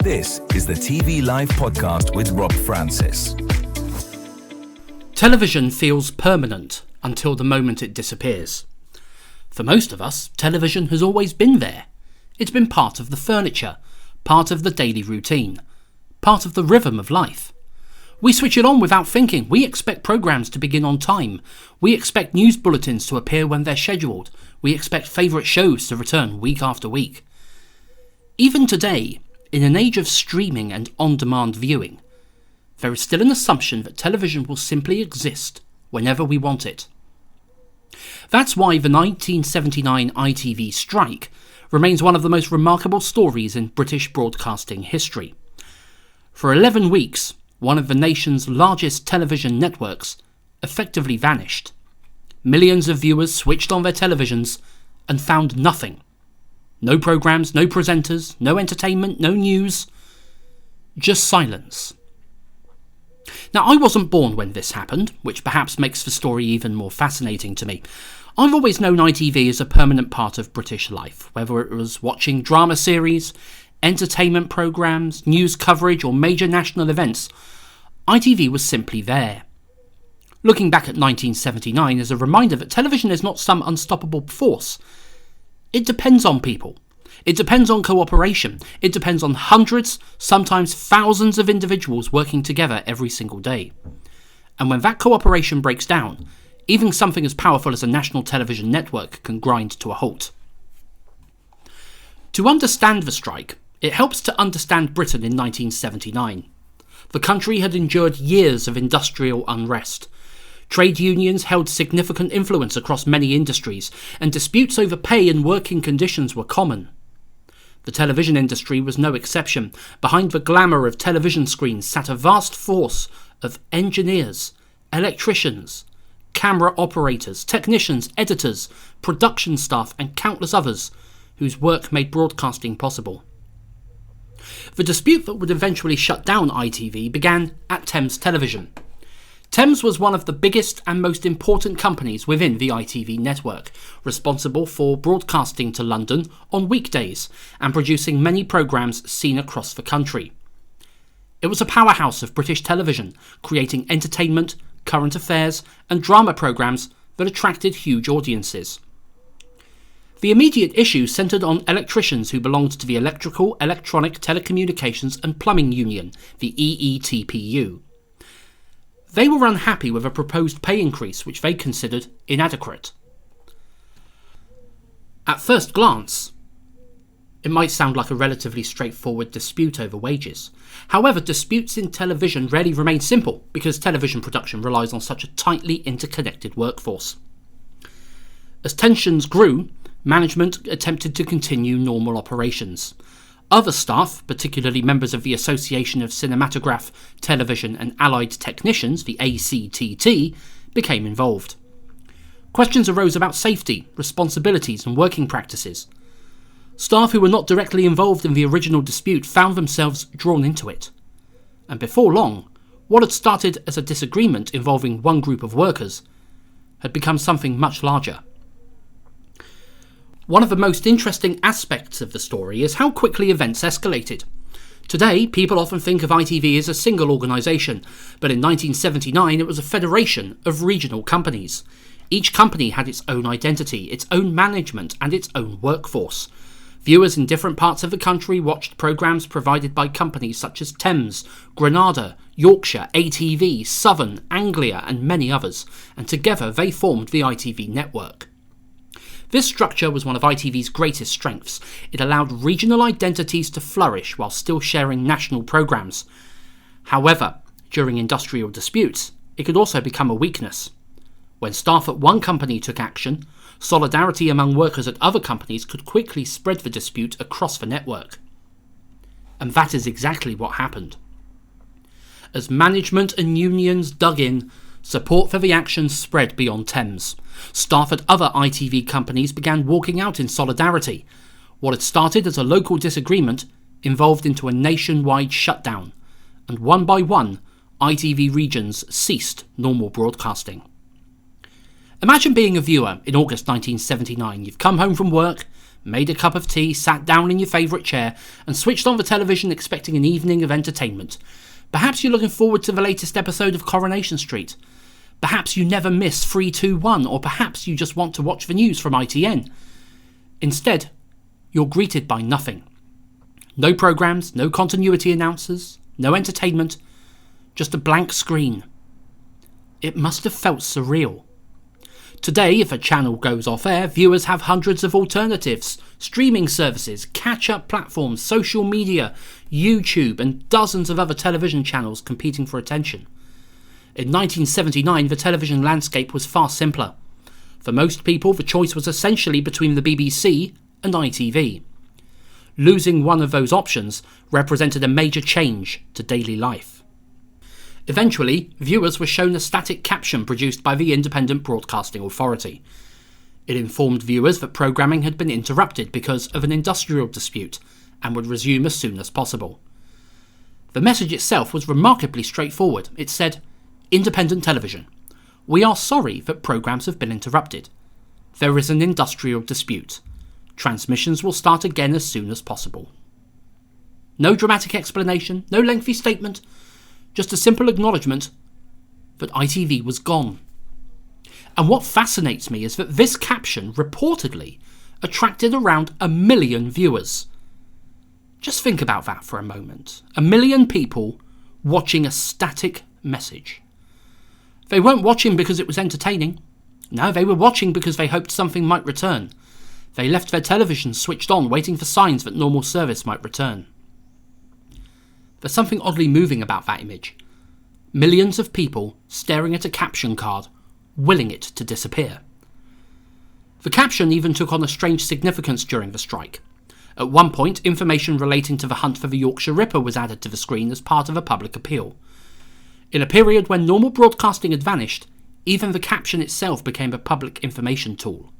This is the TV Live podcast with Rob Francis. Television feels permanent until the moment it disappears. For most of us, television has always been there. It's been part of the furniture, part of the daily routine, part of the rhythm of life. We switch it on without thinking. We expect programmes to begin on time. We expect news bulletins to appear when they're scheduled. We expect favourite shows to return week after week. Even today, in an age of streaming and on-demand viewing, there is still an assumption that television will simply exist whenever we want it. That's why the 1979 ITV strike remains one of the most remarkable stories in British broadcasting history. For 11 weeks, one of the nation's largest television networks effectively vanished. Millions of viewers switched on their televisions and found nothing. No programmes, no presenters, no entertainment, no news, just silence. Now, I wasn't born when this happened, which perhaps makes the story even more fascinating to me. I've always known ITV as a permanent part of British life, whether it was watching drama series, entertainment programmes, news coverage or major national events. ITV was simply there. Looking back at 1979 is a reminder that television is not some unstoppable force. It depends on people. It depends on cooperation. It depends on hundreds, sometimes thousands of individuals working together every single day. And when that cooperation breaks down, even something as powerful as a national television network can grind to a halt. To understand the strike, it helps to understand Britain in 1979. The country had endured years of industrial unrest. Trade unions held significant influence across many industries, and disputes over pay and working conditions were common. The television industry was no exception. Behind the glamour of television screens sat a vast force of engineers, electricians, camera operators, technicians, editors, production staff, and countless others whose work made broadcasting possible. The dispute that would eventually shut down ITV began at Thames Television. Thames was one of the biggest and most important companies within the ITV network, responsible for broadcasting to London on weekdays and producing many programmes seen across the country. It was a powerhouse of British television, creating entertainment, current affairs and drama programmes that attracted huge audiences. The immediate issue centred on electricians who belonged to the Electrical, Electronic, Telecommunications and Plumbing Union, the EETPU. They were unhappy with a proposed pay increase which they considered inadequate. At first glance, it might sound like a relatively straightforward dispute over wages. However, disputes in television rarely remain simple because television production relies on such a tightly interconnected workforce. As tensions grew, management attempted to continue normal operations. Other staff, particularly members of the Association of Cinematograph, Television and Allied Technicians, the ACTT, became involved. Questions arose about safety, responsibilities and working practices. Staff who were not directly involved in the original dispute found themselves drawn into it. And before long, what had started as a disagreement involving one group of workers had become something much larger. One of the most interesting aspects of the story is how quickly events escalated. Today, people often think of ITV as a single organisation, but in 1979 it was a federation of regional companies. Each company had its own identity, its own management and its own workforce. Viewers in different parts of the country watched programmes provided by companies such as Thames, Granada, Yorkshire, ATV, Southern, Anglia and many others, and together they formed the ITV network. This structure was one of ITV's greatest strengths. It allowed regional identities to flourish while still sharing national programmes. However, during industrial disputes, it could also become a weakness. When staff at one company took action, solidarity among workers at other companies could quickly spread the dispute across the network. And that is exactly what happened. As management and unions dug in, support for the action spread beyond Thames. Staff at other ITV companies began walking out in solidarity. What had started as a local disagreement evolved into a nationwide shutdown, and one by one, ITV regions ceased normal broadcasting. Imagine being a viewer in August 1979. You've come home from work, made a cup of tea, sat down in your favourite chair and switched on the television expecting an evening of entertainment. Perhaps you're looking forward to the latest episode of Coronation Street. Perhaps you never miss 321, or perhaps you just want to watch the news from ITN. Instead, you're greeted by nothing. No programmes, no continuity announcers, no entertainment, just a blank screen. It must have felt surreal. Today, if a channel goes off air, viewers have hundreds of alternatives, streaming services, catch-up platforms, social media, YouTube, and dozens of other television channels competing for attention. In 1979, the television landscape was far simpler. For most people, the choice was essentially between the BBC and ITV. Losing one of those options represented a major change to daily life. Eventually, viewers were shown a static caption produced by the Independent Broadcasting Authority. It informed viewers that programming had been interrupted because of an industrial dispute and would resume as soon as possible. The message itself was remarkably straightforward. It said, "Independent television. We are sorry that programmes have been interrupted. There is an industrial dispute. Transmissions will start again as soon as possible." No dramatic explanation, no lengthy statement, just a simple acknowledgement that ITV was gone. And what fascinates me is that this caption reportedly attracted around 1 million viewers. Just think about that for a moment. 1 million people watching a static message. They weren't watching because it was entertaining. No, they were watching because they hoped something might return. They left their television switched on, waiting for signs that normal service might return. There's something oddly moving about that image. Millions of people staring at a caption card, willing it to disappear. The caption even took on a strange significance during the strike. At one point, information relating to the hunt for the Yorkshire Ripper was added to the screen as part of a public appeal. In a period when normal broadcasting had vanished, even the caption itself became a public information tool.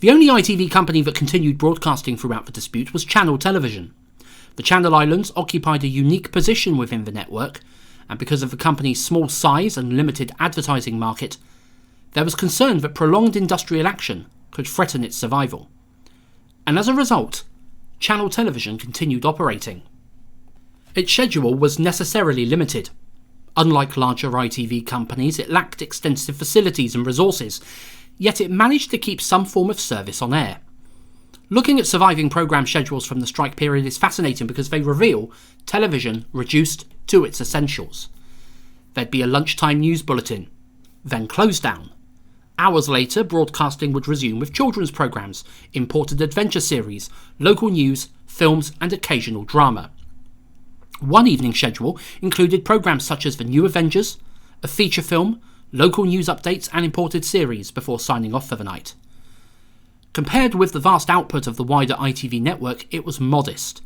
The only ITV company that continued broadcasting throughout the dispute was Channel Television. The Channel Islands occupied a unique position within the network, and because of the company's small size and limited advertising market, there was concern that prolonged industrial action could threaten its survival. And as a result, Channel Television continued operating. Its schedule was necessarily limited. Unlike larger ITV companies, it lacked extensive facilities and resources, yet it managed to keep some form of service on air. Looking at surviving programme schedules from the strike period is fascinating because they reveal television reduced to its essentials. There'd be a lunchtime news bulletin, then close down. Hours later, broadcasting would resume with children's programmes, imported adventure series, local news, films and occasional drama. One evening schedule included programmes such as The New Avengers, a feature film, local news updates and imported series before signing off for the night. Compared with the vast output of the wider ITV network, it was modest.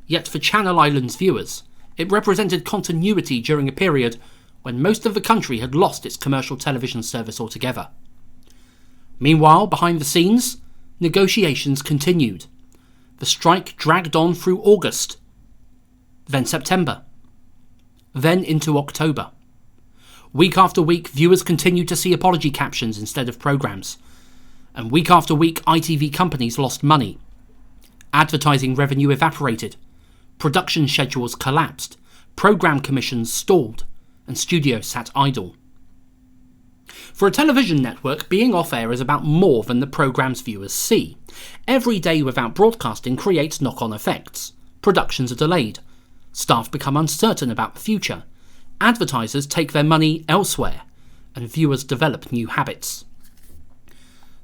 Yet for Channel Islands viewers, it represented continuity during a period when most of the country had lost its commercial television service altogether. Meanwhile, behind the scenes, negotiations continued. The strike dragged on through August, then September, then into October. Week after week, viewers continued to see apology captions instead of programmes. And week after week, ITV companies lost money. Advertising revenue evaporated. Production schedules collapsed. Programme commissions stalled. And studios sat idle. For a television network, being off-air is about more than the programmes viewers see. Every day without broadcasting creates knock-on effects. Productions are delayed. Staff become uncertain about the future. Advertisers take their money elsewhere. And viewers develop new habits.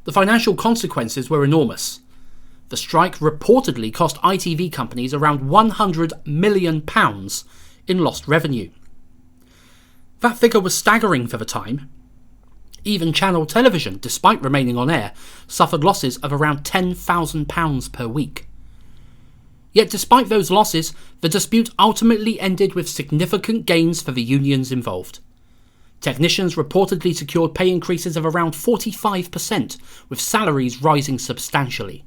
The financial consequences were enormous. The strike reportedly cost ITV companies around £100 million in lost revenue. That figure was staggering for the time. Even Channel Television, despite remaining on air, suffered losses of around £10,000 per week. Yet despite those losses, the dispute ultimately ended with significant gains for the unions involved. Technicians reportedly secured pay increases of around 45%, with salaries rising substantially.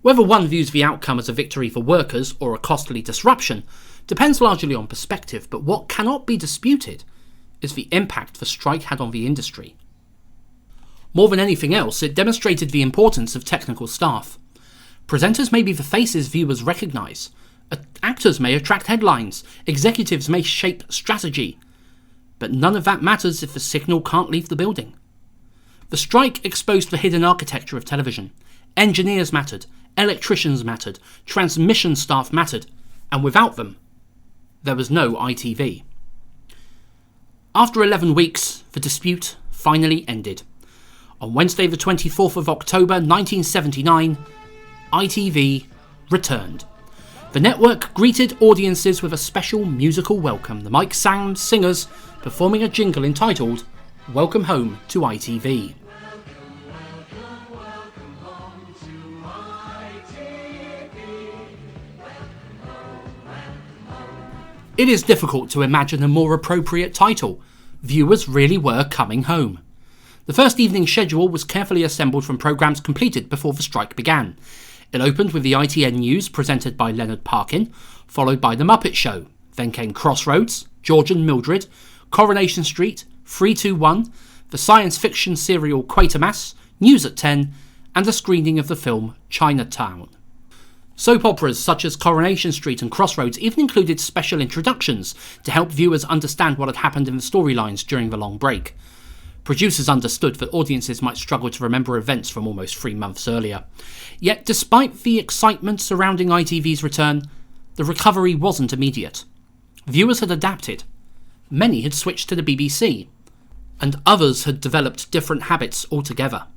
Whether one views the outcome as a victory for workers or a costly disruption depends largely on perspective, but what cannot be disputed is the impact the strike had on the industry. More than anything else, it demonstrated the importance of technical staff. Presenters may be the faces viewers recognise. Actors may attract headlines. Executives may shape strategy. But none of that matters if the signal can't leave the building. The strike exposed the hidden architecture of television. Engineers mattered. Electricians mattered. Transmission staff mattered. And without them, there was no ITV. After 11 weeks, the dispute finally ended. On Wednesday the 24th of October 1979, ITV returned. The network greeted audiences with a special musical welcome, the Mike Sammes Singers performing a jingle entitled Welcome Home to ITV. It is difficult to imagine a more appropriate title. Viewers really were coming home. The first evening schedule was carefully assembled from programmes completed before the strike began. It opened with the ITN News presented by Leonard Parkin, followed by The Muppet Show. Then came Crossroads, George and Mildred, Coronation Street, 321, the science fiction serial Quatermass, News at 10, and a screening of the film Chinatown. Soap operas such as Coronation Street and Crossroads even included special introductions to help viewers understand what had happened in the storylines during the long break. Producers understood that audiences might struggle to remember events from almost 3 months earlier. Yet, despite the excitement surrounding ITV's return, the recovery wasn't immediate. Viewers had adapted. Many had switched to the BBC, and others had developed different habits altogether.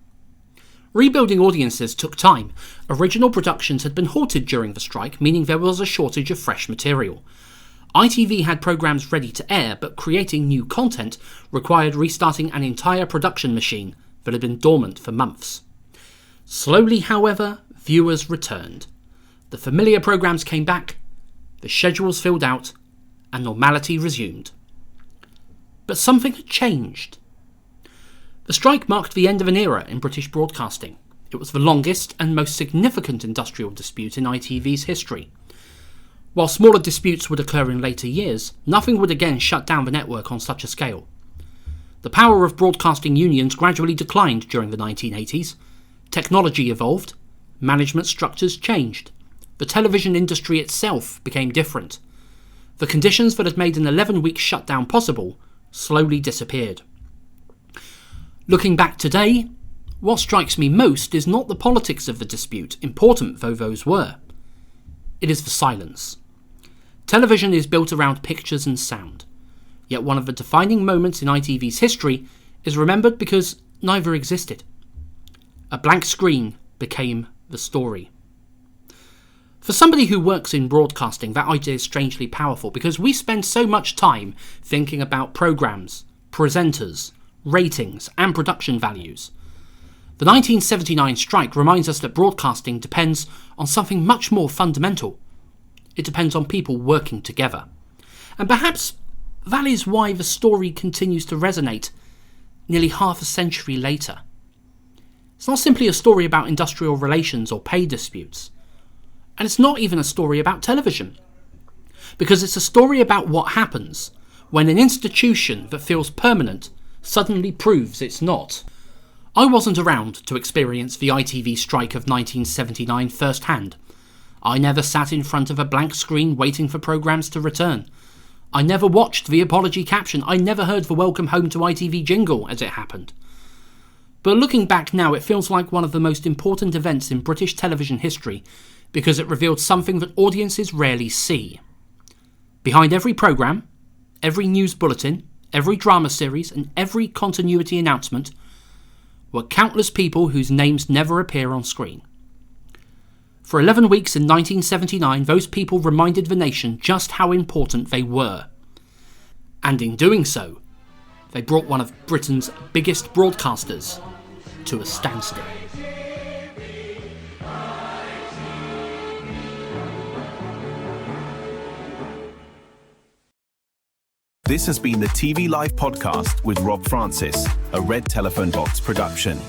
Rebuilding audiences took time. Original productions had been halted during the strike, meaning there was a shortage of fresh material. ITV had programmes ready to air, but creating new content required restarting an entire production machine that had been dormant for months. Slowly, however, viewers returned. The familiar programmes came back, the schedules filled out, and normality resumed. But something had changed. The strike marked the end of an era in British broadcasting. It was the longest and most significant industrial dispute in ITV's history. While smaller disputes would occur in later years, nothing would again shut down the network on such a scale. The power of broadcasting unions gradually declined during the 1980s. Technology evolved, management structures changed. The television industry itself became different. The conditions that had made an 11-week shutdown possible slowly disappeared. Looking back today, what strikes me most is not the politics of the dispute, important though those were. It is the silence. Television is built around pictures and sound, yet one of the defining moments in ITV's history is remembered because neither existed. A blank screen became the story. For somebody who works in broadcasting, that idea is strangely powerful because we spend so much time thinking about programmes, presenters, ratings, and production values. The 1979 strike reminds us that broadcasting depends on something much more fundamental. It depends on people working together. And perhaps that is why the story continues to resonate nearly half a century later. It's not simply a story about industrial relations or pay disputes. And it's not even a story about television. Because it's a story about what happens when an institution that feels permanent suddenly proves it's not. I wasn't around to experience the ITV strike of 1979 firsthand. I never sat in front of a blank screen waiting for programmes to return. I never watched the apology caption. I never heard the Welcome Home to ITV jingle as it happened. But looking back now, it feels like one of the most important events in British television history because it revealed something that audiences rarely see. Behind every programme, every news bulletin, every drama series, and every continuity announcement were countless people whose names never appear on screen. For 11 weeks in 1979, those people reminded the nation just how important they were. And in doing so, they brought one of Britain's biggest broadcasters to a standstill. This has been the TV Live podcast with Rob Francis, a Red Telephone Box production.